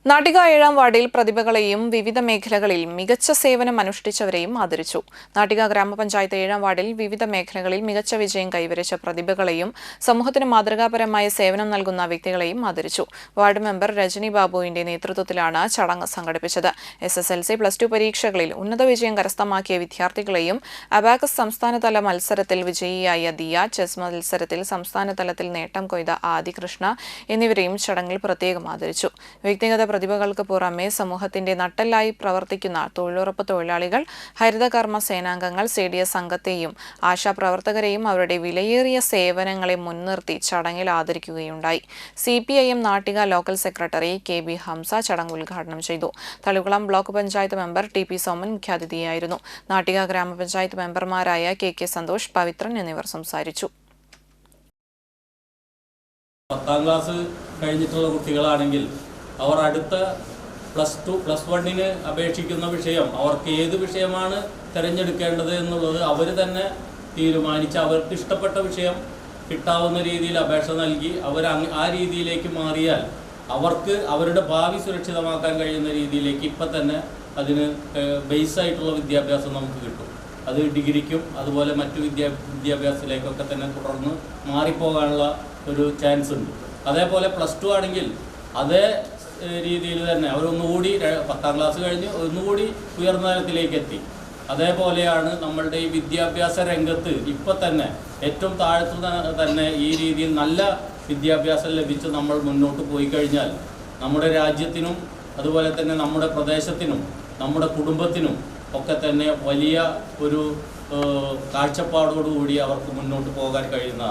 നാട്ടിക 7-ാം വാർഡിൽ പ്രതിഭകളെയും വിവിധ മേഖലകളിൽ മികച്ച സേവനം അനുഷ്ഠിച്ചവരെയും ആദരിച്ചു. നാട്ടിക ഗ്രാമപഞ്ചായത്ത് 7-ാം വാർഡിൽ വിവിധ മേഖലകളിൽ മികച്ച വിജയം കൈവരിച്ച പ്രതിഭകളെയും സമൂഹത്തിന് മാതൃകാപരമായ സേവനം നൽകുന്ന വ്യക്തികളെയും ആദരിച്ചു. വാർഡ് മെമ്പർ രജനി ബാബുവിന്റെ നേതൃത്വത്തിലാണ് ചടങ്ങ് സംഘടിപ്പിച്ചത്. SSLC, +2 പരീക്ഷകളിൽ ഉന്നത വിജയം കരസ്ഥമാക്കിയ വിദ്യാർത്ഥികളെയും അബാക്കസ് സംസ്ഥാനതല മത്സരത്തിൽ വിജയിയായ ദിയ, ചെസ് മത്സരത്തിൽ സംസ്ഥാനതലത്തിൽ നേട്ടം കൊയ്ത ആദികൃഷ്ണ എന്നിവരെയും ചടങ്ങിൽ പ്രത്യേകം ആദരിച്ചു. വ്യക്തിഗത പ്രതിഭകൾക്ക് പുറമെ സമൂഹത്തിന്റെ നട്ടെല്ലായി പ്രവർത്തിക്കുന്ന തൊഴിലുറപ്പ് തൊഴിലാളികൾ, ഹരിതകർമ്മ സേനാംഗങ്ങൾ, CDS അംഗത്തെയും ആശാപ്രവർത്തകരെയും അവരുടെ വിലയേറിയ സേവനങ്ങളെ മുൻനിർത്തി ചടങ്ങിൽ ആദരിക്കുകയുണ്ടായി. CPIM Nattika local secretary KB Hamsa ചടങ്ങ് ഉദ്ഘാടനം ചെയ്തു. Thalikulam block panchayat member TP Soman മുഖ്യാതിഥിയായിരുന്നു. നാട്ടിക ഗ്രാമപഞ്ചായത്ത് മെമ്പർമാരായ KK സന്തോഷ്, പവിത്രൻ എന്നിവർ സംസാരിച്ചു. 10ാം ക്ലാസ് കഴിഞ്ഞിട്ടുള്ള കുട്ടികളാണെങ്കിൽ അവർ അടുത്ത +2, +1 അപേക്ഷിക്കുന്ന വിഷയം അവർക്ക് ഏത് വിഷയമാണ് തിരഞ്ഞെടുക്കേണ്ടത് എന്നുള്ളത് അവർ തന്നെ തീരുമാനിച്ച് അവർക്ക് ഇഷ്ടപ്പെട്ട വിഷയം കിട്ടാവുന്ന രീതിയിൽ അപേക്ഷ നൽകി അവർ ആ രീതിയിലേക്ക് മാറിയാൽ അവർക്ക് അവരുടെ ഭാവി സുരക്ഷിതമാക്കാൻ കഴിയുന്ന രീതിയിലേക്ക് ഇപ്പം തന്നെ അതിന് ബേസായിട്ടുള്ള വിദ്യാഭ്യാസം നമുക്ക് കിട്ടും. അത് ഡിഗ്രിക്കും അതുപോലെ മറ്റു വിദ്യാഭ്യാസത്തിലേക്കൊക്കെ തന്നെ തുടർന്ന് മാറിപ്പോകാനുള്ള ഒരു ചാൻസ് ഉണ്ട്. അതേപോലെ +2 ആണെങ്കിൽ അതേ രീതിയിൽ തന്നെ അവരൊന്നുകൂടി 10ാം ക്ലാസ് കഴിഞ്ഞ് ഒന്നുകൂടി ഉയർന്ന തലത്തിലേക്ക് എത്തി. അതേപോലെയാണ് നമ്മളുടെ ഈ വിദ്യാഭ്യാസ രംഗത്ത് ഇപ്പം തന്നെ ഏറ്റവും താഴത്തു തന്നെ ഈ രീതിയിൽ നല്ല വിദ്യാഭ്യാസം ലഭിച്ച് നമ്മൾ മുന്നോട്ട് പോയി കഴിഞ്ഞാൽ നമ്മുടെ രാജ്യത്തിനും അതുപോലെ തന്നെ നമ്മുടെ പ്രദേശത്തിനും നമ്മുടെ കുടുംബത്തിനും ഒക്കെ തന്നെ വലിയ ഒരു കാഴ്ചപ്പാടോടുകൂടി അവർക്ക് മുന്നോട്ട് പോകാൻ കഴിയുന്ന